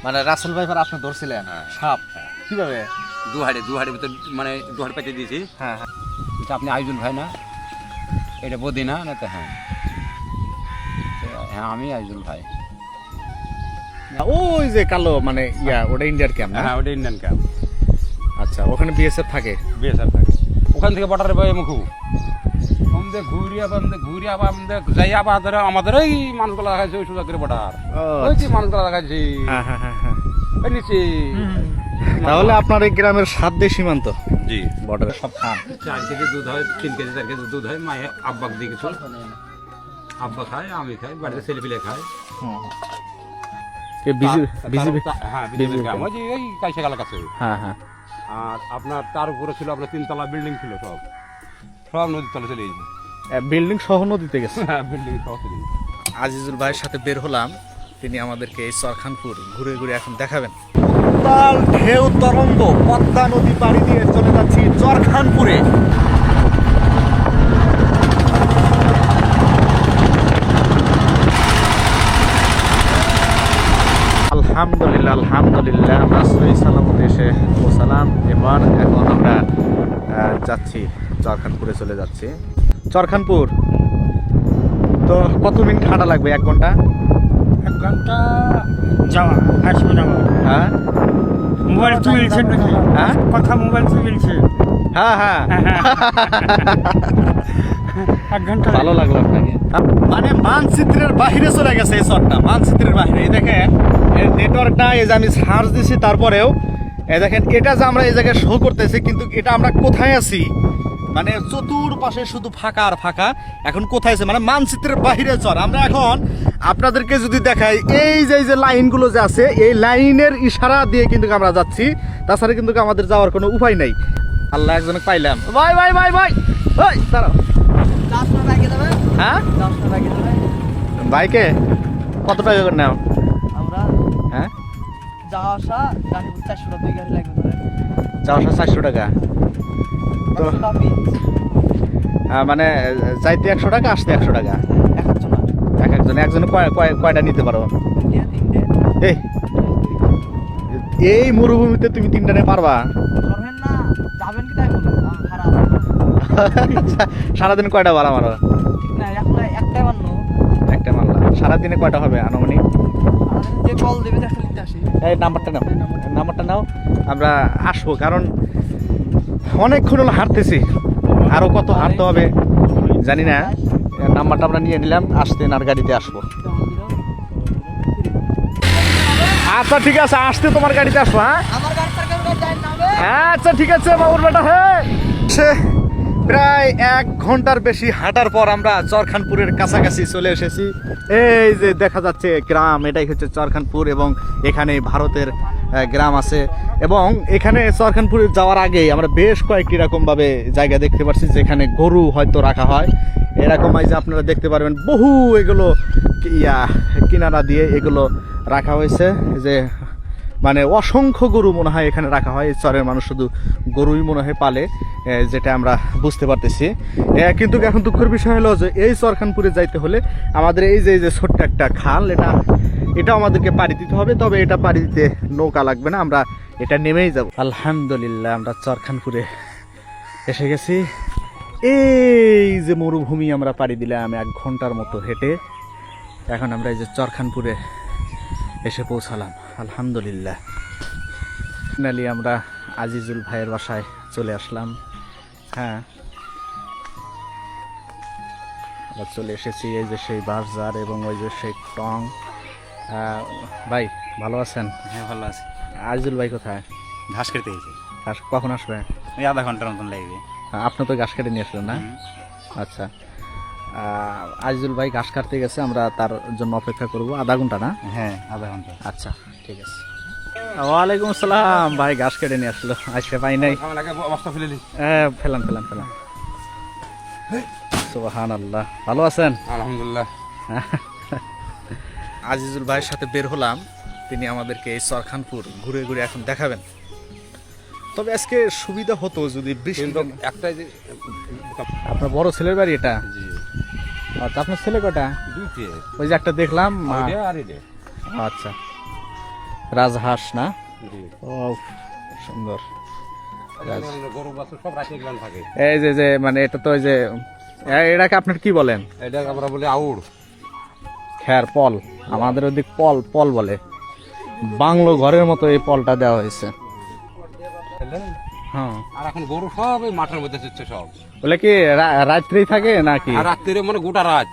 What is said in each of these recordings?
মানে রাসেল ভাই আপনি ধরছিলেন সাপ কিভাবে? দু হাড়ি ভিতর মানে দু হাড়ি পেতে দিয়েছি। হ্যাঁ হ্যাঁ। এটা আপনি আইজুল ভাই না? এটা বদি না না? তো হ্যাঁ হ্যাঁ আমি আইজুল ভাই। ওই যে কালো মানে ওটা ইন্ডিয়ার ক্যাম্প না? হ্যাঁ ওটা ইন্ডিয়ান ক্যাম্প। আচ্ছা, ওখানে বিএসএফ থাকে? বিএসএফ থাকে। ওখান থেকে বর্ডারে বয়ে মুখু আমাদের ঘুরিয়া যাই আবার আমাদের ওই মানুষগুলো দেখাচ্ছে ওই সুযোগ করে বর্ডার ওই যে মানুষগুলো দেখাচ্ছি। হ্যাঁ হ্যাঁ হ্যাঁ হ্যাঁ। ওই নিচে। তাহলে আপনার এই গ্রামের 7 দেশ সীমান্ত? জি। বর্ডারে সব খান? 4 কেজি দুধ হয়, 3 কেজি 4 কেজি দুধ হয়। মায়ে আব্বাক দিয়ে কিছু, আব্বা খায়, আমি খাই, বাড়িতে ছেলে পিলে খায়। হ্যাঁ বিজেপি গ্রাম ওই যে ওই কাইসাগালার কাছে। হ্যাঁ হ্যাঁ। আর আপনার তার উপরে ছিল আপনার 3 তলা বিল্ডিং ছিল, সব নদীর তলে চলে গেছে। বিল্ডিং সহ নদীতে গেছে? হ্যাঁ বিল্ডিং সহ চলে গেছে। আজিজুল ভাইয়ের সাথে বের হলাম, তিনি আমাদেরকে এই চরখানপুর ঘুরে ঘুরে এখন দেখাবেন। উত্তাল ঢেউ তরঙ্গ পদ্মা নদী পাড়ি দিয়ে চলে যাচ্ছি চরখানপুরে। আলহামদুলিল্লাহ আলহামদুলিল্লাহ, আমরা সহি সালামতে এসে পৌঁছালাম। এখন আমরা যাচ্ছি চরখানপুরে, চলে যাচ্ছি চরখানপুর। তো কত মিনিট হাঁটা লাগবে? 1 ঘন্টা? 1 ঘন্টা যাওয়া, আসবে না। হ্যাঁ মোবাইল তুলছে নাকি? হ্যাঁ কথা মোবাইল তুলছে। হ্যাঁ হ্যাঁ। 1 ঘন্টা। ভালো লাগলো আপনাকে? মানে মানচিত্রের বাইরে চলে গেছে এই শটটা, মানচিত্রের বাইরে। এই দেখেন এর নেটওয়ার্কটা, এই যে আমি সার্চ দিছি তারপরেও এই দেখেন এটা যে আমরা এই জায়গায় শো করতেছি, কিন্তু এটা আমরা কোথায় আছি? মানে চতুর্পাশে শুধু ফাঁকা আর ফাঁকা। এখন কোথায় আছে? মানে মানচিত্রের বাইরে চর। আমরা এখন আপনাদেরকে যদি দেখাই, এই যে লাইনগুলো যে আছে, এই লাইনের ইশারা দিয়ে কিন্তু আমরা যাচ্ছি, তাছাড়া কিন্তু আমাদের যাওয়ার কোনো উপায় নাই। আল্লাহ, একজনকে পাইলাম। ভাই ভাই ভাই ভাই ভাই দাঁড়াও। হ্যাঁ বাইকে কত টাকা করে নাও? আমরা হ্যাঁ যাওয়া আসা গাড়ি 400 টাকা, 2 গাড়ি লাগবে ধরে। যাওয়া আসা 400 টাকা। তো মানে যাইতে 100 টাকা, আসতে 100 টাকা। একজনে কয়টা নিতে পারো? এই এই মরুভূমিতে তুমি 3টা নিয়ে পারবা? ধরবেন না, যাবেন কি তাই বলেন, ভাড়া আছে। সারাদিন কয়টা ভাড়া মারো? ঠিক না, এখন একটাই বানো। একটা মারলা, সারাদিনে কয়টা হবে আনুমানিক? যে কল দেবে একটা লিখতে আসি। এই নাম্বারটা নাও, আমরা আসবো। কারণ অনেকক্ষণ হলো হাঁটতেছি, আরো কত হাঁটতে হবে জানি না। নাম্বারটা আমরা নিয়ে নিলাম, আসতেন আর গাড়িতে আসবো। আচ্ছা ঠিক আছে, আসতে তোমার গাড়িতে আসবো। হ্যাঁ আমার গাড়ি সরকার গাড়ি যায় না হবে। আচ্ছা ঠিক আছে বাবুর বেটা। হ্যাঁ প্রায় 1 ঘন্টার বেশি হাঁটার পর আমরা চরখানপুরের কাছাকাছি চলে এসেছি। এই যে দেখা যাচ্ছে গ্রাম, এটাই হচ্ছে চরখানপুর, এবং এখানে ভারতের গ্রাম আছে। এবং এখানে চরখানপুরে যাওয়ার আগেই আমরা বেশ কয়েকটি রকমভাবে জায়গা দেখতে পাচ্ছি, যেখানে গরু হয়তো রাখা হয়। এরকম যে আপনারা দেখতে পারবেন বহু এগুলো কিনারা দিয়ে এগুলো রাখা হয়েছে, যে মানে অসংখ্য গরু মনে হয় এখানে রাখা হয়। এই চরের মানুষ শুধু গরুই মনে হয় পালে, যেটা আমরা বুঝতে পারতেছি। কিন্তু এখন দুঃখের বিষয় হলো যে এই চরখানপুরে যাইতে হলে আমাদের এই যে ছোট্ট একটা খাল, এটাও আমাদেরকে পাড়ি দিতে হবে। তবে এটা পাড়ি দিতে নৌকা লাগবে না, আমরা এটা নেমেই যাব। আলহামদুলিল্লাহ, আমরা চরখানপুরে এসে গেছি। এই যে মরুভূমি আমরা পাড়ি দিলাম 1 ঘন্টার মতো হেঁটে। এখন আমরা এই যে চরখানপুরে এসে পৌঁছালাম আলহামদুলিল্লাহ। ফাইনালি আমরা আজিজুল ভাইয়ের বাসায় চলে আসলাম। হ্যাঁ আমরা চলে এসেছি। এই যে সেই বাজার এবং ওই যে সেই টং। ভাই ভালো আছেন? হ্যাঁ ভালো আছে। আজিজুল ভাই কোথায়? ঘাস কেটে গেছে। কখন আসবে? এই আধা ঘন্টার মতন লাগবে। আপনি তো ঘাস কেটে নিয়ে আসলেন না? আচ্ছা, আজিজুল ভাই ঘাস কাটতে গেছে, আমরা তার জন্য অপেক্ষা করব আধা ঘন্টা। না? হ্যাঁ আধা ঘন্টা। আচ্ছা ঠিক আছে। ওয়ালাইকুম আসসালাম। ভাই ঘাস কেটে নিয়ে আসলো, আজকে পাই নাই। অবস্থা ফেলে দিই। ফেলান। সুবহানাল্লাহ। ভালো আছেন? আলহামদুলিল্লাহ। আজিজুল ভাইয়ের সাথে বের হলাম, তিনি আমাদেরকে এই চরখানপুর ঘুরে ঘুরে এখন দেখাবেন। তবে আজকে সুবিধা হতো যদি বৃষ্টি। একটাই যে আপনার বড় ছেলের বাড়ি এটা? জি। আচ্ছা, আপনার ছেলে কয়টা? 2টি। ওই যে একটা দেখলাম। আর এটা। আচ্ছা, রাজহাঁস না? জি। ও সুন্দর। এখানে গরু বাছুর সব রাখে গেলাম থাকে। এই যে যে মানে এটা তো ওই যে এটাকে আপনার কি বলেন? এটা আমরা বলি আউড়। খ্যার পল, আমাদের ওদিক পল পল বলে। বাংলো ঘরের মতো এই পলটা দেওয়া হয়েছে। হ্যাঁ, আর এখন গরু সব এই মাঠের মধ্যে দিচ্ছে সব। বলে কি রাত্রেই থাকে নাকি? আর রাত্রিরে মানে গোটা রাত,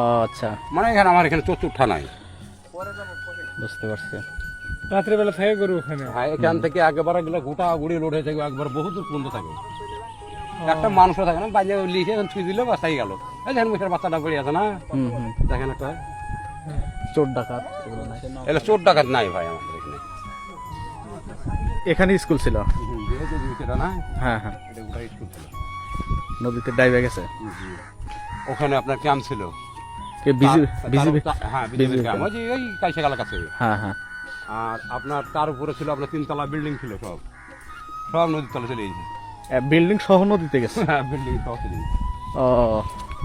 ও আচ্ছা, মানে এখানে আমার এখানে চতুর্থা নাই। বুঝতে পারছি। রাত্রেবেলা থাকে গরু ওখানে। হ্যাঁ, এখান থেকে একেবারে গেলে গোটা গুড়ি লোড হয়ে থাকে, একবার বহু দূর পর্যন্ত থাকে। একটা মানুষও থাকে না, বাইরে লিখে এখন ছুঁই দিলে বাসাই গেল। এই দেখেন মুখের বাচ্চাটা পড়ে আছে না, হুম হুম, দেখেন একটা। চোর ডাকাত এগুলো নাই। এগুলো চোর ডাকাত নাই ভাই আমাদের এখানে। এখানে স্কুল ছিল? যেহেতু এটা না, হ্যাঁ হ্যাঁ, এটা গোটা স্কুল ছিল। নদীতে ডাইবে গেছে। ওখানে আপনার ক্যাম্প ছিল। কে বিজিবি? হ্যাঁ, বিজেপির ক্যাম্প, ওই যে ওই কাইশাগালা কাছে। হ্যাঁ হ্যাঁ, আর আপনার তার উপরে ছিল আপনার 3 তলা বিল্ডিং ছিল, সব সব নদীর তলে চলে গেছে। বিল্ডিং সহ নদীতে গেছে। হ্যাঁ, বিল্ডিং সব চলে গেছে। ও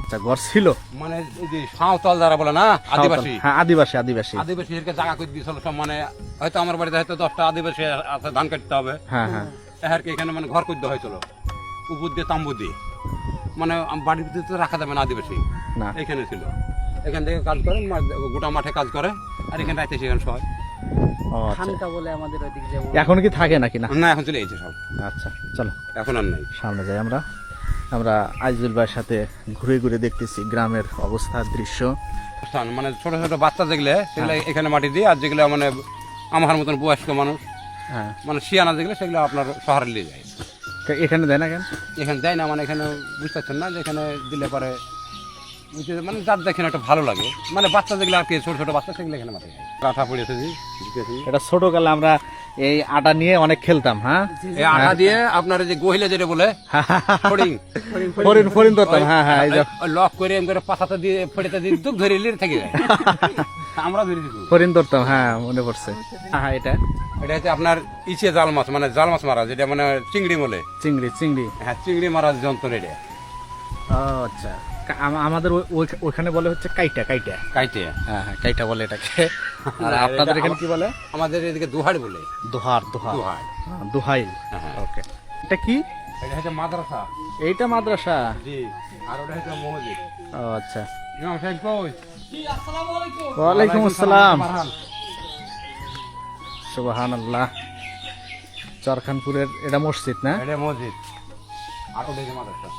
আচ্ছা, ঘর ছিল? মানে এই যে সাঁওতাল যারা বলে না, আদিবাসী, হ্যাঁ আদিবাসী আদিবাসী। আদিবাসীদেরকে জায়গা করে দিয়েছিল সব। মানে হয়তো আমার বাড়িতে হয়তো 10টা আদিবাসী আছে, ধান কাটতে হবে, হ্যাঁ হ্যাঁ, এহারকে এখানে মানে ঘর করতে হয়েছিল উপর দিয়ে তাম্বু দিয়ে। মানে বাড়ির ভিতরে তো রাখা যাবে না আদিবাসী, না এখানে ছিল। এখান থেকে কাজ করে, গোটা মাঠে কাজ করে, আর এখানে রাইতে সেখানে সবাই। ও আচ্ছা, খানকা বলে আমাদের ওইদিকে যেমন। এখন কি থাকে নাকি না? না, এখন চলে গেছে সব, আচ্ছা চলো এখন আর নাই। সামনে যাই আমরা। আমরা আইজুল ভাইয়ের সাথে ঘুরে ঘুরে দেখতেছি গ্রামের অবস্থা, দৃশ্য। স্থান মানে ছোট ছোট বাচ্চা যেগুলো, সেগুলো এখানে মাটি দিয়ে, আর যেগুলো মানে আমার মতন বয়স্ক মানুষ, হ্যাঁ, মানে শিয়ানা যেগুলো, সেগুলো আপনার শহরে নিয়ে যায়। এখানে দেয় না কেন? এখানে দেয় না, মানে এখানে বুঝতে পারছেন না যে এখানে দিলে পরে মানে যার দেখেন একটা ভালো লাগে। মানে বাচ্চা যেগুলো আর কি, ছোট ছোট বাচ্চা, সেগুলো এখানে মাঠে যায়। কাঁথা পড়েছে জি, এটা ছোটকালে আমরা এই আটা নিয়ে অনেক খেলতাম। হ্যাঁ, এই আটা দিয়ে আপনার যে গহিলা যেটা বলে ফড়িং, ফরিন ফরিন ধরতাম। হ্যাঁ হ্যাঁ, এই যে লক করে এম করে পাতাতে দিয়ে ফড়িতে দিয়ে দুধ ধরে লিয়ে থেকে যায়। আমরা ধরে দিই। ফরিন ধরতাম, হ্যাঁ মনে পড়ছে। হ্যাঁ, এটা এটা হচ্ছে আপনার ইচ্ছে জাল মাছ, মানে জাল মাছ মারা, যেটা মানে চিংড়ি বলে। চিংড়ি চিংড়ি। হ্যাঁ, চিংড়ি মারার যন্ত্র এটা। ও আচ্ছা, আমাদের ওইখানে বলে হচ্ছে কাইটা কাইটা। কাইটে, হ্যাঁ হ্যাঁ, কাইটা বলে এটাকে। আর আপনাদের এখানে কি বলে? আমাদের এদিকে দুহাড় বলে। দোহার দোহার, দুহাড়, হ্যাঁ, দোহাইল। হ্যাঁ। ওকে, এটা কি? এটা হচ্ছে মাদ্রাসা। এইটা মাদ্রাসা? জি, আর ওটা হচ্ছে মসজিদ। ও আচ্ছা, ইমাম সাহেব কই? ওয়ালাইকুম আসসালাম। সুবহানাল্লাহ। চরখানপুরের এটা মসজিদ না? এটা মসজিদ, আর ওটা হচ্ছে মাদ্রাসা।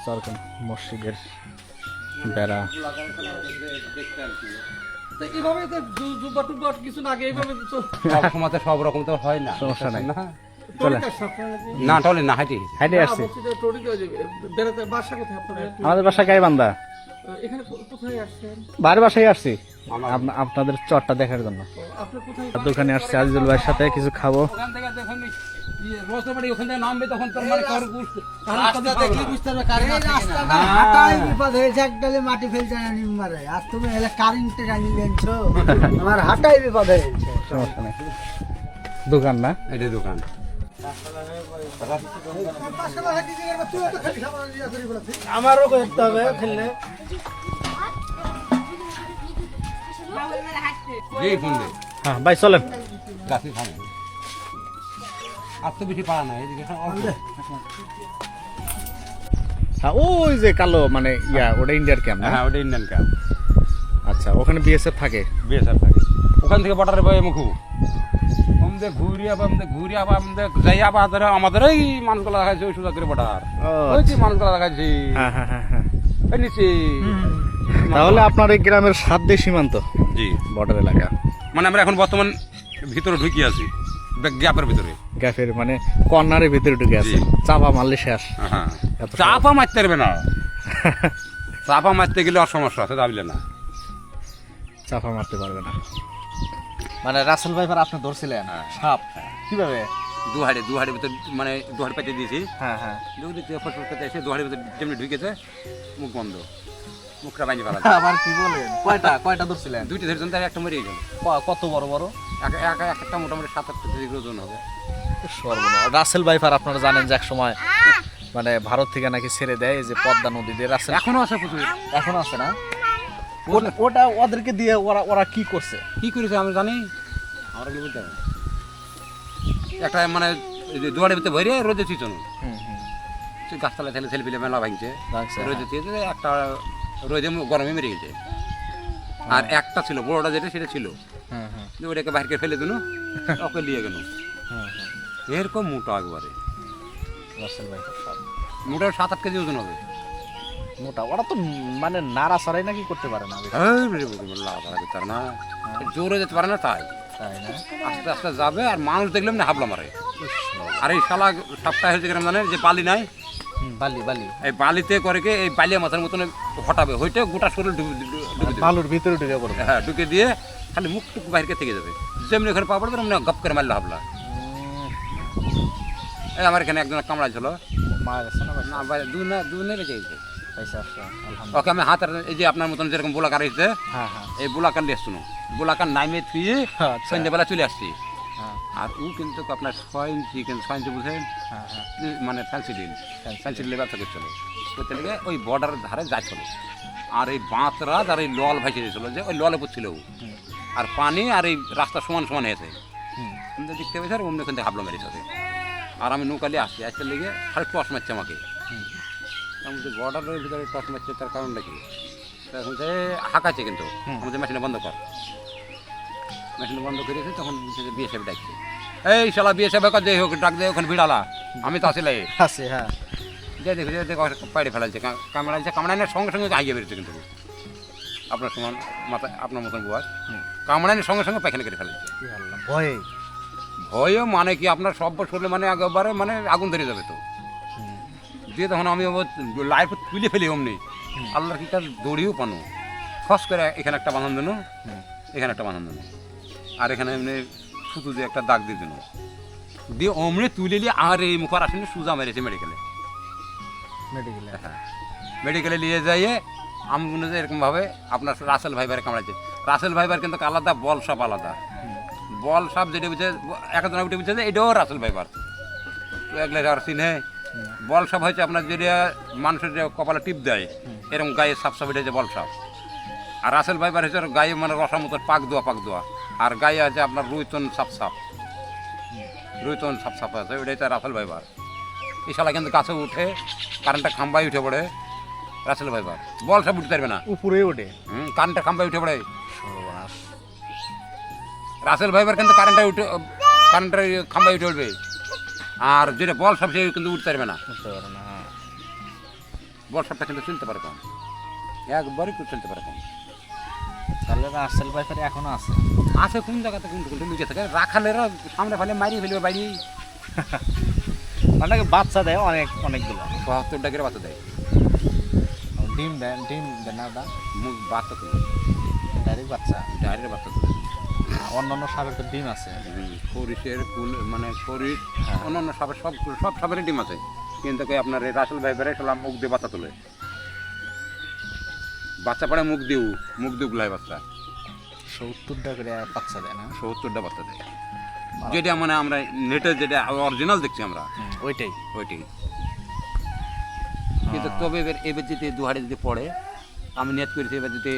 চরখান মসজিদের বেড়া। সব সময় তো সব রকম তো হয় না, সমস্যা নাই। না চলে না, টলে না, হাঁটি। হাইটে আসছি। আমাদের বাসা গাইবান্ধা। বাড়ির বাসায় আসছি আপনাদের চরটা দেখার জন্য। দোকানে আসছি আজিজুল ভাইয়ের সাথে কিছু খাবো। ওখান থেকে দেখুন রোজবাড়ি, ওখান থেকে নামবে তখন তোর মানে কারো বুঝতে হাঁটাই বিপদ হয়েছে, একডালে মাটি ফেলছে না নিম্বারে, আর তুমি এলে কারেন্টে জানি লেনছো, আমার হাঁটাই বিপদ হয়েছে। সমস্যা নেই। দোকান না? এটা দোকান। আমারও করতে হবে খেললে। যে ফোন দে, হ্যাঁ ভাই চলেন। গাছে থামে। আর তো বেশি পারা নাই, এদিকে সব অল্প। হ্যাঁ, ওই যে কালো মানে ইয়া, ওটা ইন্ডিয়ার ক্যাম্প না? হ্যাঁ, ওটা ইন্ডিয়ান ক্যাম্প। আচ্ছা, ওখানে বিএসএফ থাকে? বিএসএফ থাকে। ওখান থেকে বর্ডারে বয়ে মুখু আমাদের ঘুরিয়া আমাদের যাই আবার আমাদের এই মানুষগুলো দেখাচ্ছে, ওই সুযোগ করে বর্ডার, ও ওই যে মানুষগুলো দেখাচ্ছি হ্যাঁ হ্যাঁ হ্যাঁ হ্যাঁ। ওই নিচে। তাহলে আপনার এই গ্রামের সাত দিয়ে সীমান্ত, জি, বর্ডার এলাকা। মানে আমরা এখন বর্তমান ভিতরে ঢুকি আছি, গ্যাপের ভিতরে। গ্যাপের মানে কর্নারের ভিতরে ঢুকে আছে। জি। চাপা মারলে শেষ। হ্যাঁ, এত চাপা মারতে পারবে না। চাপা মারতে গেলে আর সমস্যা আছে, দাবিলে না। চাপা মারতে পারবে না। মানে রাসেল ভাইপার আপনি ধরছিলেন সাপ কিভাবে? দুহাড়ি ভিতরে, মানে দুহাড়ি পাইতে দিয়েছি। হ্যাঁ হ্যাঁ, ফসফস করতে এসে দুহাড়ির ভিতরে যেমনি ঢুকেছে, মুখ বন্ধ, মুখটা বাইরে ফেলা। আবার কি বলেন? কয়টা ধরছিলেন? দুইটা ধরে তার একটা মরে গেল। কত বড় বড়? একটা মোটামুটি 7-8 কেজি ওজন হবে। সর্বনাশ। রাসেল ভাইপার আপনারা জানেন যে এক সময় মানে ভারত থেকে নাকি ছেড়ে দেয়, এই যে পদ্মা নদী দিয়ে। রাসেল এখনো আছে প্রচুর। এখন আছে না? ওটা ওদেরকে দিয়ে ওরা কি করছে? কি করেছে আমি জানি, আমরা কি বুঝতে পারি একটা মানে দুয়ারের ভিতরে ভরে রোদে চিচনো সে গাছতলায় ছেলে ছেলে পিলে মেলা ভাঙছে রোদে চিয়ে একটা রোদে গরমে মেরে গেছে আর একটা ছিল বড়টা যেটা সেটা ছিল ওটাকে বাইরে ফেলে দিল ওকে নিয়ে গেল এরকম মোটা একবারে মোটা 7-8 কেজি ওজন হবে মোটা ওরা তো মানে নাড়া সারাই নাকি করতে পারে না তার না জোরে যেতে পারে না তাই তাই না আস্তে আস্তে যাবে আর মানুষ দেখলাম না হাবলা মারে আর এই শালা সাপটা হয়েছে কিরম জানেন যে বালি নাই বালি বালি এই বালিতে করে কি এই বালিয়া মাথার মতন হটাবে হইতে গোটা শরীর ঢুকে দেবে বালুর ভিতরে ঢুকে পড়বে হ্যাঁ ঢুকে দিয়ে খালি মুখটুকু বাইরে থেকে যাবে যেমনি ওখানে পা পড়বে মানে গপ করে মারলে হাবলা এই আমার এখানে একজন কামড়া ছিল মারা গেছে না ভাই না ভাই দুনে বেঁচে গেছে পয়সা আসছে আলহামদুলিল্লাহ ওকে আমি হাতের এই যে আপনার মতন যেরকম বোলাকার এসেছে হ্যাঁ হ্যাঁ এই বোলাকার নিয়ে আসতো বোলাকার নামে থুয়ে আচ্ছা। সন্ধ্যেবেলা চলে আসছি হ্যাঁ আর ও কিন্তু আপনার 6 ইঞ্চি কিন্তু 6 ইঞ্চি বুঝেন হ্যাঁ হ্যাঁ মানে ফ্যান্সি ডিল ফ্যান্সি ডিলের ব্যবসা করছিল করতে লেগে ওই বর্ডারের ধারে যাচ্ছিল আর এই বাঁতরাজ আর এই লল ভাইসে দিয়েছিল যে ওই ললে পড়ছিল ও আর পানি আর এই রাস্তা সমান সমান হয়েছে কিন্তু দেখতে পেয়েছে আর অন্য ওখান থেকে হাবলো মেরেছে আর আমি নৌকালে আসছি আসতে লেগে খালি টস মারছে আমাকে আমাদের বর্ডারের ভিতরে টস মারছে তার কারণটা কি তখন সে হাঁকাচ্ছে কিন্তু আমাদের মেশিনে বন্ধ কর মেশিনে বন্ধ করেছে তখন বিয়ে সাহেব ডাকছে এই শালা বিয়ে সাহেব যে হোক ডাক দিয়ে ওখানে ভিড়ালা আমি তো আসলে আছে হ্যাঁ যে দেখি যে পাড়ে ফেলাচ্ছে কামড়াইছে কামড়াইনের সঙ্গে সঙ্গে হাইয়ে বেরোচ্ছে কিন্তু আপনার সমান মাথা আপনার মতন বয়স কামড়াইনের সঙ্গে সঙ্গে পায়খানা কেটে ফেলেছে ভয়ে ভয়ও মানে কি আপনার সব শরীরে মানে একেবারে মানে আগুন ধরে যাবে তো দিয়ে তখন আমি লাইফ তুলে ফেলি অমনি আল্লাহর কি কাজ দৌড়িও পানো খস করে এখানে একটা বাঁধন দিল এখানে একটা বাঁধন দিল আর এখানে এমনি সুতো দিয়ে একটা দাগ দিয়ে দিল দিয়ে অমনি তুলে নিয়ে আর এই মুখার আসেনি সুজা মেরেছে মেডিকেলে মেডিকেলে হ্যাঁ মেডিকেলে নিয়ে যাইয়ে আমি মনে হয় এরকমভাবে আপনার রাসেল ভাইবার কামড়াচ্ছে রাসেল ভাইবার কিন্তু আলাদা বল সাপ আলাদা বল সাপ যেটা বুঝে একজন উঠে বুঝছে যে এটাও রাসেল ভাইবার তো এগুলো আর চিনে বল সাপ হয়েছে আপনার যেটা মানুষের যে কপালে টিপ দেয় এরকম গায়ে সাপ সাপ এটা যে বল সাপ আর রাসেল ভাইবার হচ্ছে গায়ে মানে রসা মতো পাক দেওয়া আর গায়ে আছে আপনার রুইতন সাপ আছে ওইটাই তো রাসেল ভাইবার এই শালা কিন্তু গাছে উঠে কারেন্টটা খাম্বায় উঠে পড়ে রাসেল ভাইবার বল সাপ উঠতে পারবে না উপরে ওঠে কারেন্টটা খাম্বায় উঠে পড়ে রাসেল ভাইবার কিন্তু কারেন্টের খাম্বায় উঠে উঠবে আর যেটা বল সাপ সে কিন্তু উঠতে পারবে না বুঝতে পারে না হ্যাঁ বল সাপটা কিন্তু চলতে পারে কম একবারই চলতে পারে কম তাহলে রাসেল ভাইপারে এখনো আছে আছে কোন জায়গাতে কোন লুকিয়ে থাকে রাখালেরা সামনে ফেলে মারিয়ে ফেলবে বাড়ি মানে বাচ্চা দেয় অনেকগুলো ৭২ টাকার বাচ্চা দেয় ডিম দেয় না ওটা মুখ বাচ্চা তুলে ডাইরেক্ট বাচ্চা ডাইরেক্ট বাচ্চা তুলে অন্যান্য সাপের তো ডিম আছে খরিসের কুল মানে খরিস অন্যান্য সাপের সব সাপেরই ডিম আছে কিন্তু আপনার এই রাসেল ভাইবারে সালাম মুখ দিয়ে বাচ্চা তোলে বাচ্চা পড়ে মুখ দিউ গুলাই বাচ্চা 70 টাকা করে বাচ্চা দেয় না ৭০টা বাচ্চা দেয় যেটা মানে আমরা নেটে যেটা অরিজিনাল দেখছি আমরা ওইটাই কিন্তু তবে এবার যদি দুহারে যদি পড়ে আমি নেট করেছি এবার যদি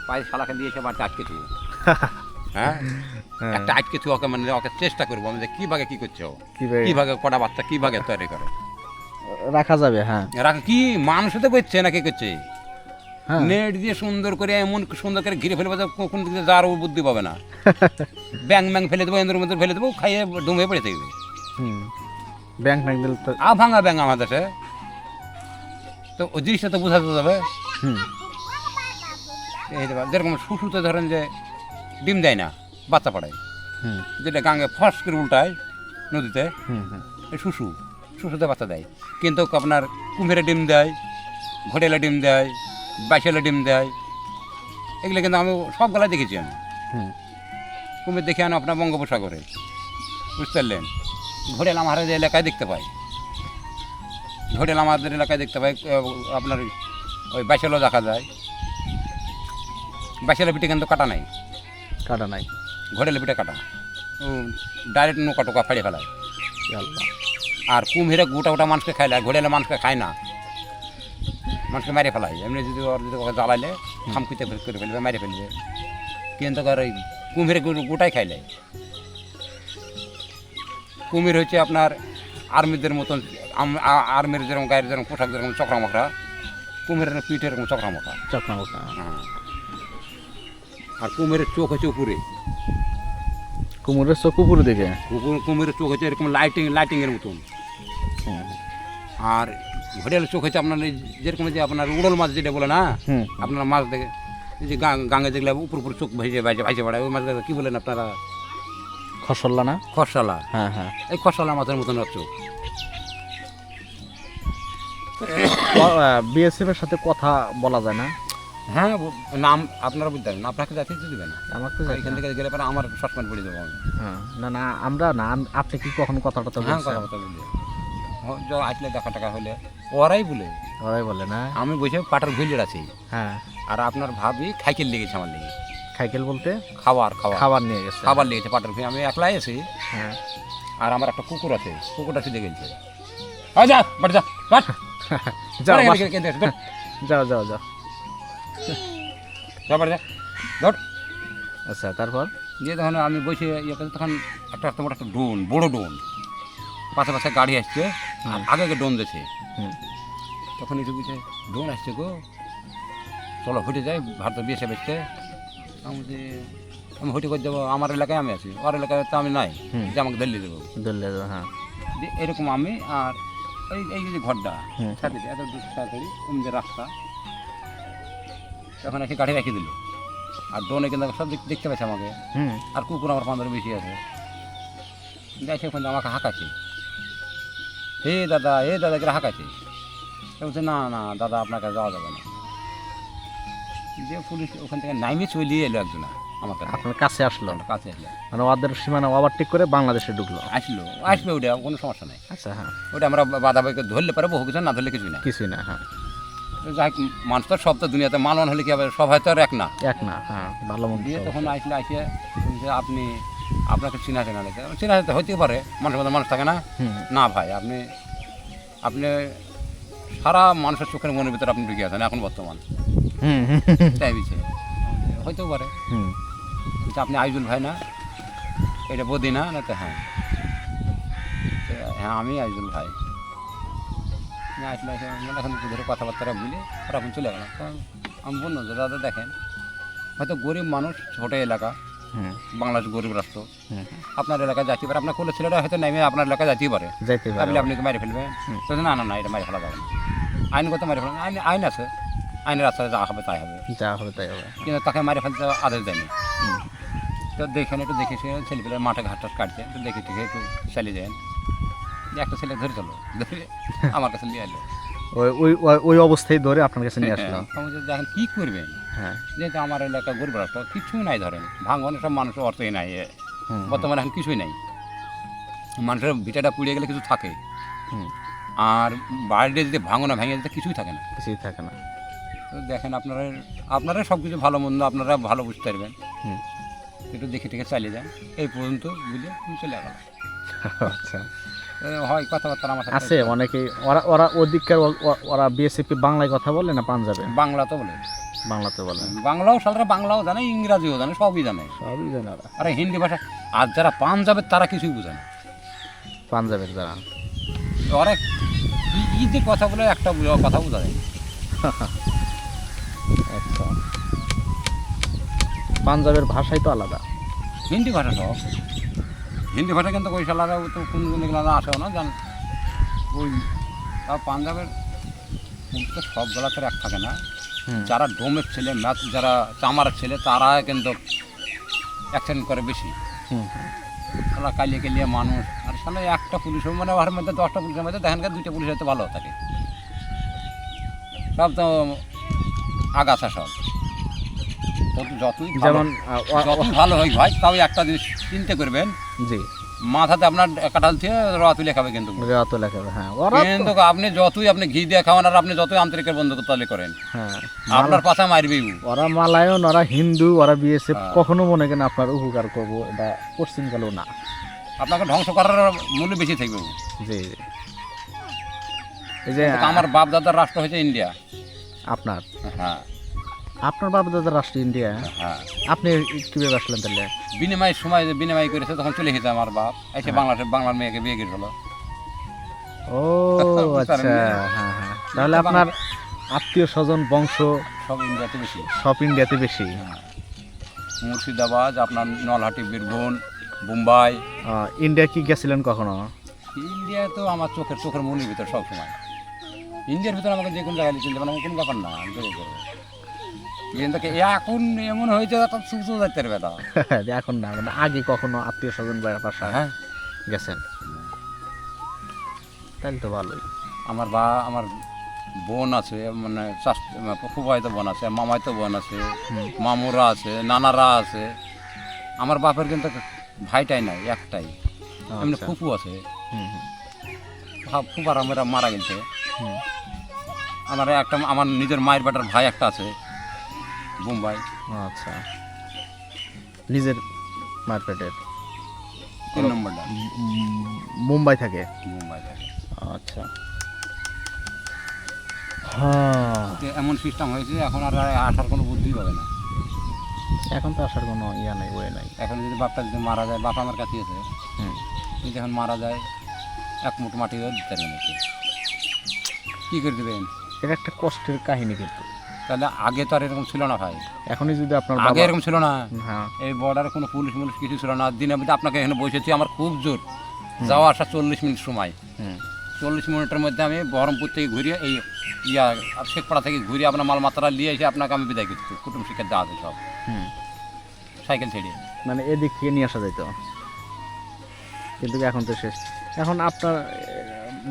পায়ে শালাকে দিয়েছে বাড়িতে আটকে থুব হ্যাঁ একটা আটকে থুব ওকে মানে ওকে চেষ্টা করবো আমি যে কী ভাগে কী করছে ও কী ভাগে কটা বাচ্চা কী ভাগে তৈরি করে রাখা যাবে হ্যাঁ রাখা কি মানুষ তো করছে না কে করছে নেট দিয়ে সুন্দর করে এমন সুন্দর করে ঘিরে ফেলবো কোন দিকে যার ও বুদ্ধি পাবে না ব্যাং ফেলে দেবো এন্দ্রের মধ্যে ফেলে দেবো খাইয়ে ডুমে পড়ে থাকবে ব্যাং দিলে তো ভাঙা ব্যাং আমাদের দেশে তো ওই জিনিসটা তো বোঝাতে যাবে যেরকম শুশুতে ধরেন যে ডিম দেয় না বাচ্চা পড়ায় যেটা গাঙে ফস করে উল্টায় নদীতে এই শুশুতে বাচ্চা দেয় কিন্তু আপনার কুমিরে ডিম দেয় ঘোটেলা ডিম দেয় বাইশেলা ডিম দেয় এগুলো কিন্তু আমি সবগুলাই দেখেছি আমি কুমির দেখে আনো আপনার বঙ্গোপসাগরে বুঝতে পারলেন ঘোটেল আমাদের এলাকায় দেখতে পাই আমাদের এলাকায় দেখতে পাই আপনার ওই বাইশেলও দেখা যায় বাইশেলা পিঠে কিন্তু কাটা নাই ঘোটেলা পিঠে কাটা ডাইরেক্ট নৌকা টোকা ফাড়িয়ে ফেলায় আর কুমিরে গোটা মানুষকে খাইলে আর ঘোটেলা মানুষকে খায় না মানুষকে মেরে ফেলায় এমনি যদি ওর যদি ওকে জ্বালাইলে খামকুইতে করে ফেলবে মেরে ফেলবে কিন্তু ওই কুমিরে গোটাই খাইলে। কুমির হচ্ছে আপনার আর্মিদের মতন, আর্মির যেরকম গায়ের যেরকম পোশাক যেরকম চকরা মকরা, কুমিরের পিঠে এরকম চকরা মকরা। চক্রামোটা। হ্যাঁ, আর কুমিরের চোখ হচ্ছে উপরে, কুমোরের চোখ উপরে দিকে। কুমিরের চোখ হচ্ছে এরকম লাইটিংয়ের মতন। আর ঘড়িয়ালের চোখ হচ্ছে আপনার এই যেরকম যে আপনার উড়ল মাছ যেটা বলে না, হুম। আপনার মাছ দেখে এই যে গাঙ্গে যেগুলো উপর উপর চোখ ভেজে ভাইজে বেড়ায়, ওই মাছগুলো কী বলেন আপনারা? খসল্লা না? খরসালা। হ্যাঁ হ্যাঁ। এই খরসালা মাছের মতন ওর চোখ। বিএসএফ এর সাথে কথা বলা যায় না? হ্যাঁ, নাম আপনারা বুঝতে পারেন, আপনাকে যাতে দেবেন না, আমার তো এখান থেকে গেলে পরে আমার সসপেন্ড পড়ে দেবো আমি। হ্যাঁ, না না আমরা না, আপনি কি কখনো কথা টথা হ্যাঁ, বলছেন? কথাবার্তা বলি, আসলে দেখা টাকা হলে ওরাই বলে। ওরাই বলে না? আমি বসে পাটার ঘুলিয়ে আছি, হ্যাঁ। আর আপনার ভাবি খাইকেল লেগেছে আমার লেগে। সাইকেল বলতে খাবার খাবার নিয়ে গেছে? খাবার লেগেছে পাটার ঘুলি, আমি একলাই আছি। হ্যাঁ। আর আমার একটা কুকুর আছে, কুকুরটা শুধু গেছে। যা বাড়ি যা, বাট যাও যাও যাও যাও যাও। যা বাড়ি যা, ধর। আচ্ছা, তারপর? দিয়ে তখন আমি বসে ইয়ে করছি, তখন একটা তোমার একটা ডোন, বড় ডোন, পাশে পাশে গাড়ি আসছে, আর আগে আগে ডোন দিয়েছে। হুম। তখন একটু বুঝে ডোন আসছে গো, চলো হেঁটে যাই, ভারতের বিয়ে বেসতে। আমি হেঁটে করে যাবো, আমার এলাকায় আমি আছি, ওর এলাকায় তো আমি নাই যে আমাকে দিল্লি দেবো। দিল্লি দেবো, হ্যাঁ। এরকম আমি আর এই যে ঘরটা হুম। ছাড়ি এত দূর তাড়াতাড়ি যে রাস্তা, তখন এসে গাড়ি রেখে দিল। আর ডোনে কিন্তু সব দেখতে পাচ্ছে আমাকে, হুম। আর কুকুর আমার 15 বেশি আছে। দেখে ওখানে আমাকে হাঁকাচ্ছে, হে দাদা করে হাঁকাচ্ছে। বলছে না না দাদা, আপনাকে যাওয়া যাবে না। যে পুলিশ ওখান থেকে নাইমে চলিয়ে এলো একজন আমার কাছে, আপনার কাছে আসলো? কাছে আসলো, মানে ওদের সীমানা ওভারটেক করে বাংলাদেশে ঢুকলো? আসবে, ওটা কোনো সমস্যা নেই। আচ্ছা, হ্যাঁ। ওটা আমরা বাধাবাইকে ধরলে পারে বহু কিছু, না ধরলে কিছুই না। কিছুই না, হ্যাঁ। যাই হোক, মানুষ তো সব তো দুনিয়াতে মানন হলে কি হবে, সবাই তো আর এক না। এক না, হ্যাঁ। ভালো মন্দ দিয়ে সব। তখন আসলে আসে যে আপনি আপনাকে চিনা চেনা নেই, চেনা যেতে হতেই পারে, মানুষের মধ্যে মানুষ থাকে না। হুম। না ভাই, আপনি সারা মানুষের চোখের মনের ভিতরে আপনি ঢুকে আছেন এখন বর্তমান, হুম। তাই বুঝছে, হইতেও পারে। হুম। কিন্তু আপনি আইজুল ভাই না, এটা বদি না, না তো হ্যাঁ, তো হ্যাঁ আমি আইজুল ভাই। আসলে এখন ধরে কথাবার্তা বলি, আর এখন চলে গেলাম। তখন আমি বললাম যে দাদা দেখেন, হয়তো গরিব মানুষ, ছোটো এলাকা, হুম। বাংলাদেশ গরিব রাষ্ট্র, হুম। আপনার এলাকায় যাইতে পারে, আপনার কোলে ছেলেরা হয়তো নেমে আপনার এলাকায় যাইতেই পারে, যাইতে পারে। তাহলে আপনি মেরে ফেলবেন। তো না না না, এটা মেরে ফেলা যাবে না, আইনগত মেরে ফেলা, আইন আছে, আইনের রাস্তায় যা হবে তাই হবে, যা হবে তাই হবে। কিন্তু তাকে মেরে ফেলতে আদেশ দেয়নি। হুম। তো দেখেন, একটু দেখে ছেলেপেলে মাঠে ঘাট টাট কাটছে, একটু দেখে টেখে একটু চালিয়ে যান। একটা ছেলে ধরে চলো, ধরে আমার কাছে নিয়ে এলো। ওই অবস্থায় ধরে আপনার কাছে নিয়ে আসলো? দেখেন কী করবেন, হ্যাঁ। যেহেতু আমার এলাকা গরিব রাষ্ট্র, কিছুই নাই, ধরেন ভাঙন সব মানুষের অর্থই নাই, হুম। বর্তমানে এখন কিছুই নাই। মানুষের ভিটাটা পুড়িয়ে গেলে কিছু থাকে, হুম। আর বাড়িতে যদি ভাঙনা ভেঙে যেতে কিছুই থাকে না। কিছুই থাকে না। তো দেখেন আপনারা সব কিছু ভালো মন্দ আপনারা ভালো বুঝতে পারবেন, হুম। একটু দেখে টেখে চালিয়ে যান, এই পর্যন্ত বুঝে চলে গেল। আচ্ছা। হয় কথাবার্তা আমার সাথে আছে অনেকেই, ওরা ওদিককার ওরা বিএসএফ বাংলায় কথা বলে না পাঞ্জাবে? বাংলা তো বলে, বাংলাতে বলে। বাংলাও সালরা বাংলাও জানে, ইংরাজিও জানে, সবই জানে, সবই জানে ওরা। আরে হিন্দি ভাষা। আর যারা পাঞ্জাবের তারা কিছুই বোঝে না, পাঞ্জাবের যারা, ওরা কি যে কথা বলে একটা কথা বোঝা যায়। আচ্ছা। পাঞ্জাবের ভাষাই তো আলাদা। হিন্দি ভাষা সব, হিন্দি ভাষা কিন্তু ওই সালারা তো কোন এগুলো আসেও না জান। ওই তাও পাঞ্জাবের তো সব গলাতে এক থাকে না। হুম। যারা ডোমের ছেলে, যারা চামারের ছেলে, তারা কিন্তু অ্যাকশন করে বেশি। হুম। ওরা কালিয়ে কালিয়ে মানুষ, আর সামনে একটা পুলিশের মানে ওর মধ্যে 10টা পুলিশের মধ্যে দেখেন 2টা পুলিশ হয়তো ভালো থাকে, সব তো আগাছা সব। যতই যেমন যতই ভালো হয় ভাই, তাও একটা জিনিস চিন্তা করবেন, জি, মাথাতে আপনার কাঁঠাল থেকে রোয়া তুলে খাবে কিন্তু, যত লেখাবে। হ্যাঁ, ওরা কিন্তু আপনি যতই আপনি ঘি দিয়ে খাওয়ান, আর আপনি যতই আন্তরিকের বন্ধু তালে করেন, হ্যাঁ, আপনার পাশা মারবেই। ওরা মালায়ন, ওরা হিন্দু, ওরা বিএসএফ হ্যাঁ। কখনো মনে করেন আপনার উপকার করবো, এটা পশ্চিমকালেও না। আপনাকে ধ্বংস করার মূল্য বেশি থাকবে। জি। এই যে আমার বাপ দাদার রাষ্ট্র হয়েছে ইন্ডিয়া। আপনার, হ্যাঁ, আপনার বাবা দাদার রাষ্ট্র ইন্ডিয়া, হ্যাঁ আপনি কিভাবে আসলেন তাহলে? বিনিময় সময় যে বিনিময় করেছে তখন চলে গেছে আমার বাপ, এসে বাংলার মেয়েকে বিয়ে করেছিল। ও আচ্ছা, হ্যাঁ হ্যাঁ, তাহলে আপনার আত্মীয় স্বজন বংশ সব ইন্ডিয়াতে বেশি। সব ইন্ডিয়াতে বেশি। মুর্শিদাবাদ, আপনার নলহাটি, বীরভূম, মুম্বাই। ইন্ডিয়া কি গেছিলেন কখনো? ইন্ডিয়া তো আমার চোখের মনের ভিতর সব সময়। ইন্ডিয়ার ভিতরে আমাকে যে কোনো জায়গায় চিনতে পারে কোনো ব্যাপার না, আমি চলে যাবো। কিন্তু এখন এমন হয়েছে সুস্থ যাইতে পারবে না। এখন না, মানে আগে কখনো আত্মীয় স্বজন বাসায় হ্যাঁ গেছেন? তাহলে তো ভালোই। আমার বোন আছে, মানে ফুফাইতো বোন আছে, মামাইতো বোন আছে, মামুরা আছে, নানারা আছে। আমার বাপের কিন্তু ভাইটাই নাই, একটাই। এমনি আচ্ছা। ফুফু আছে, হুম, হুম, ফুফার আমরা মারা গেছে। হুম। আমার নিজের মায়ের বেটার ভাই একটা আছে মুম্বাই, আচ্ছা, নিজের মার্কেটের 3 নম্বরটা মুম্বাই থাকে। মুম্বাই থাকে। আচ্ছা, হ্যাঁ, এমন সিস্টেম হয়েছে, এখন আর আসার কোনো বুদ্ধি পাবে না। এখন তো আসার কোনো ইয়া নাই, ওয়ে নাই। এখন যদি বাপটা যদি মারা যায়, বাপ আমার কাছে আছে, হুম। যদি এখন মারা যায় এক মুঠ মাটিও দিতে পারবে না। কী করে দেবেন? এটা একটা কষ্টের কাহিনী কিন্তু। তাহলে আগে তো আর এরকম ছিল না ভাই, এখনই যদি আপনার আগে বাবা, এরকম ছিল না। হ্যাঁ, এই বর্ডারে কোনো পুলিশ কিছু ছিল না। দিনে মধ্যে আপনাকে এখানে বসেছি, আমার খুব জোর যাওয়া আসা 40 মিনিট সময়। হুম, 40 মিনিটের মধ্যে আমি বহরমপুর থেকে ঘুরিয়ে এই শেখপাড়া থেকে ঘুরিয়ে আপনার মালমাত্রা নিয়ে এসে আপনাকে আমি বিদায় করছি। কুটুম শিক্ষা যা আছে সব হুম, সাইকেল ছেড়ে। মানে এদিক থেকে নিয়ে আসা যাইতো, কিন্তু এখন তো শেষ। এখন আপনার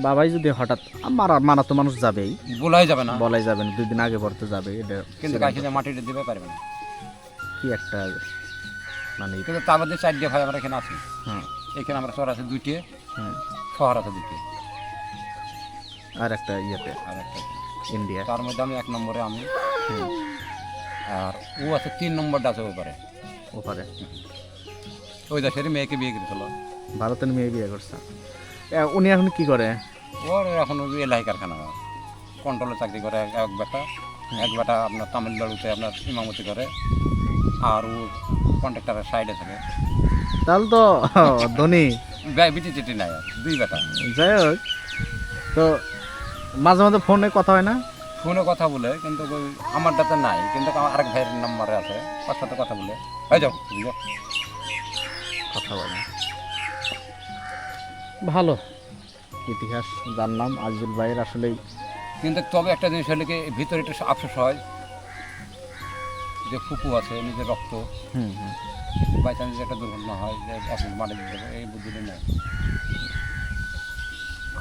বাবাই যদি হঠাৎ মারা তো মানুষ যাবেই, বলাই যাবে না, বলাই যাবেন, 2 দিন আগে পর তো যাবে। এটা কিন্তু কাছে যে মাটিটা দিতে পারবে না। কি একটা মানে, কিন্তু তার মধ্যে 4 ভাই আমরা এখানে আছি। হুম, এখানে আমরা শহর আছে 2টে, হুম, শহর আছে 2টে, আর একটা ইয়েতে আর একটা ইন্ডিয়া। তার মধ্যে আমি 1 নম্বরে আমি, হুম, আর ও আছে 3 নম্বরটা আছে ওপারে। ওপারে ওই দেশেরই মেয়েকে বিয়ে করেছিল। ভারতের মেয়ে বিয়ে করছে। উনি এখন কি করে? ওর এখন ওই এলাহি কারখানা কন্ট্রোলে চাকরি করে এক বেটা আপনার তামিলনাড়ুতে আপনার ইমামতি করে, আর ও কন্ট্রাক্টারের সাইডে থাকে। তাহলে তো ধনী। বিটি চিটি নাই, আর 2 বেটা। যাই হোক, তো মাঝে মাঝে ফোনে কথা হয় না? ফোনে কথা বলে, কিন্তু ওই আমারটাতে নাই, কিন্তু আমার আরেক ভাইয়ের নাম্বারে আছে, ওর সাথে কথা বলে। এই যাও যাও। কথা বলে। ভালো ইতিহাস জানলাম আজিজুল ভাইয়ের আসলেই। কিন্তু তবে একটা জিনিস হলে কি ভিতরে একটু আফসোস হয় যে ফুপু আছে নিজের রক্ত, হুম, হুম, বাই চান্স একটা দুর্ঘটনা হয় যে এখন মারা দিতে হবে, এই বুদ্ধিটা নেই।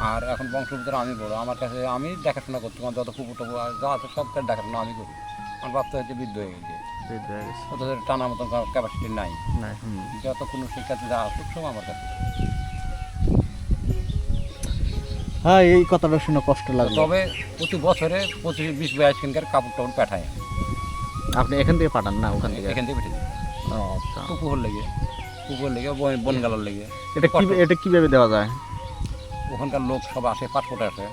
আর এখন বংশভিতরে আমি বড়, আমার কাছে আমি দেখাশোনা করতে, আমার যত ফুপু টুপু যা আছে সব তার দেখাশোনা আমি করি। আমার বাপ তো হচ্ছে বৃদ্ধ হয়ে গেছে, বৃদ্ধ হয়ে গেছে। ওদের টানার মতন ক্যাপাসিটি নাই। না, হুম। যত কোনো শিক্ষাতে যা আসুক সব আমার কাছে। হ্যাঁ, এই কথাটা শুনে কষ্ট লাগলো। তবে প্রতি বছরে 25-20 কিনকার কাপড় টাপড় পাঠায়, আপনি এখান থেকে পাঠান না ওখান থেকে? এখান থেকে পেটে দিই। ও, আচ্ছা। কুকুর লেগে বন গালার লেগে। এটা কিভাবে দেওয়া যায়? ওখানকার লোক সব আসে, পাসপোর্ট আসে,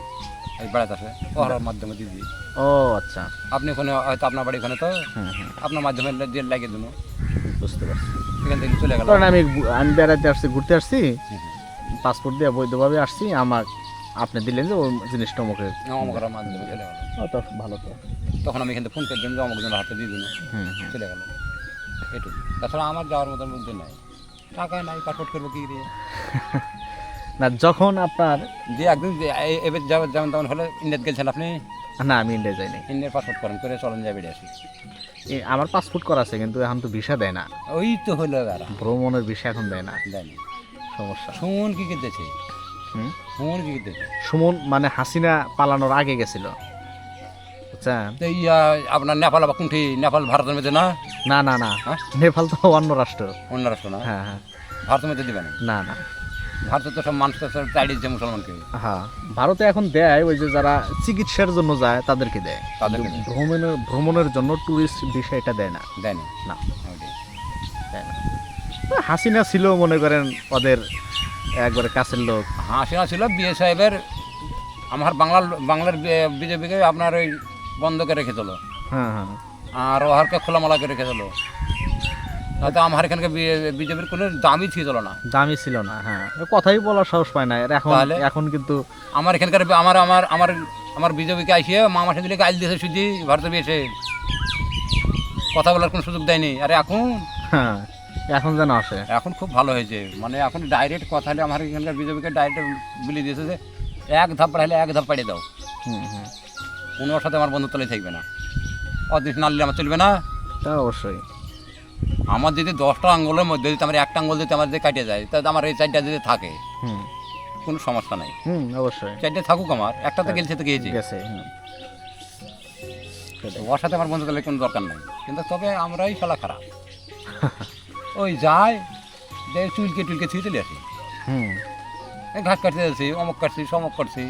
এই বেড়াতে আসে, ওর মাধ্যমে দিয়ে দিই। ও আচ্ছা, আপনি ওখানে হয়তো আপনার বাড়ি ওখানে, তো হুম, হুম, আপনার মাধ্যমে দিয়ে লাগিয়ে দিন, বুঝতে পারছি। এখান থেকে চলে গেল। কারণ আমি বেড়াতে আসছি, ঘুরতে আসছি, পাসপোর্ট দিয়ে বৈধভাবে আসছি, আমার আপনি দিলেন যে ওই জিনিসটা আমাকে, অমুকের মাধ্যমে চলে গেল। তো ভালো তো। তখন আমি এখান থেকে ফোন করে দিন যে অমুক জনের হাতে দিয়ে দিন, হুম, হুম। চলে গেল। এটুকু, তাছাড়া আমার যাওয়ার মতন বুদ্ধি নাই, টাকা নাই, পাসপোর্ট করবো কি দিয়ে। না, যখন আপনার, যে একদিন এবার যেমন তেমন হলে ইন্ডিয়াত গেছেন আপনি, না আমি ইন্ডিয়া যাইনি। ইন্ডিয়ার পাসপোর্ট করেন, করে চলেন যাই বেরিয়ে আসি। আমার পাসপোর্ট করা আছে, কিন্তু এখন তো ভিসা দেয় না, ওই তো হলো বেড়া, ভ্রমণের ভিসা এখন দেয় না, দেয়নি। সমস্যা। সুমন কি করতেছে? হুম, সুমন কি করতেছে? সুমন মানে হাসিনা পালানোর আগে গেছিল, বুঝছেন? তো আপনার নেপাল বা কোনটি, নেপাল ভারতের মধ্যে না? না না না, হ্যাঁ? নেপাল তো অন্য রাষ্ট্র। অন্য রাষ্ট্র না? হ্যাঁ, হ্যাঁ, ভারতের মধ্যে দেবে না? না না, ভারতের তো সব মানুষ তো সব চাই দিচ্ছে মুসলমানকে। হ্যাঁ, ভারতে এখন দেয় ওই যে যারা চিকিৎসার জন্য যায় তাদেরকে দেয়, তাদেরকে কিন্তু দেয়। ভ্রমণের জন্য ট্যুরিস্ট বিষয় এটা দেয় না। দেয় না? না, ওইটাই। দেয় না। হাসিনা ছিল মনে করেন ওদের একবারে কাছের লোক। হাসিনা ছিল বিএ সাহেবের, আমার বাংলার বিজেপিকে আপনার ওই বন্ধ করে রেখে তোলো। হ্যাঁ, হ্যাঁ, আর ওহারকে খোলামেলা করে রেখে দিলো, তাতে আমার এখানকার বিজেপির কোনো দামই ছিল না। দামই ছিল না, হ্যাঁ কথাই বলার সাহস পায় না। আর এখন তাহলে? এখন কিন্তু আমার এখানকার আমার আমার আমার আমার বিজেপিকে আসিয়ে মামা সেদিকে গাইল দিয়েছে শুধু ভারতে এসে কথা বলার কোনো সুযোগ দেয়নি। আর হ্যাঁ এখন যেন আসে। এখন খুব ভালো হয়েছে, মানে এখন ডাইরেক্ট কথা হলে আমার এখানকার বিজেপিকে ডাইরেক্ট বলে দিয়েছে যে এক ধাপ পাড়াইলে এক ধাপ পাড়িয়ে দাও, হুম হুম, কোনো ওর সাথে আমার বন্ধুত্বই থাকবে না, অদিন নাড়লে আমার চলবে না। তা অবশ্যই। আমার যদি 10টা আঙ্গুলের মধ্যে যদি আমার একটা আঙ্গুল যদি আমার যদি কাটিয়ে যায়, তাহলে আমার এই 4টা যদি থাকে হুম কোনো সমস্যা নাই। হুম, অবশ্যই 4টে থাকুক, আমার একটা তো গেলছে তো গিয়েছে, গেছে। হুম, তো ওর সাথে আমার বন্ধু তাহলে কোনো দরকার নাই। কিন্তু তবে আমরাই শালা খারাপ, ওই যায় যে চুলকে টুলকে ছুঁয়ে চলে আসি, হুম, এই ঘাস কাটতে যাচ্ছি, অমুক কাটছি সমক করছি,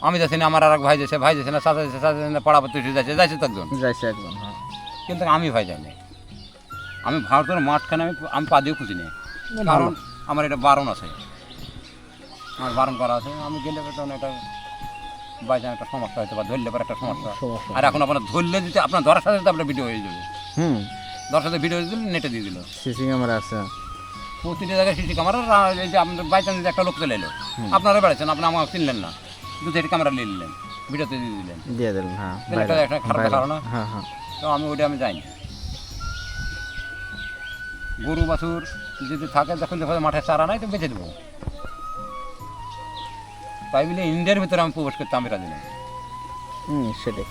আমি যাচ্ছি না, আমার আর এক ভাই যাচ্ছে না, চাচা যাচ্ছে, চাচা যাচ্ছে না, পাড়া পড়তে যাচ্ছে তো একজন, যাইছে একদম। হ্যাঁ, কিন্তু আমি ভাই যাই না। আমি ভারতের মাঠখানে আমি পা দিয়েও খুঁজি নেই, কারণ আমার এটা বারণ আছে, আমার বারণ করা আছে। আমি গেলে তখন এটা বাইচান একটা সমস্যা হয়তো বা ধরলে পরে একটা সমস্যা। সমস্যা। আর এখন আপনার ধরলে দিতে আপনার ধরার সাথে সাথে আপনার ভিডিও হয়ে যাবে, হুম, ধরার সাথে ভিডিও হয়ে দিল, নেটে দিয়ে দিল। সিসি ক্যামেরা আছে। প্রতিটা জায়গায় সিসি ক্যামেরা, এই যে আপনার বাইচান্স একটা লোক চলে এলো, আপনারা বেড়াচ্ছেন, আপনি আমাকে চিনলেন না, 2-3 ক্যামেরা নিয়ে নিলেন, ভিডিওতে দিয়ে দিলেন, দিয়ে দিলেন। হ্যাঁ, তাহলে এটা একটা খারাপ বাইরে। ধারণা। হ্যাঁ হ্যাঁ, তো আমি ওইটা আমি যাইনি। গরু বাছুর যদি থাকে যখন দেখো মাঠে চারা নাই তো বেঁচে দেবো, তাই বলে ইন্ডিয়ার ভিতরে আমি প্রবেশ করতে আমি রাজি নাই। সেটাই।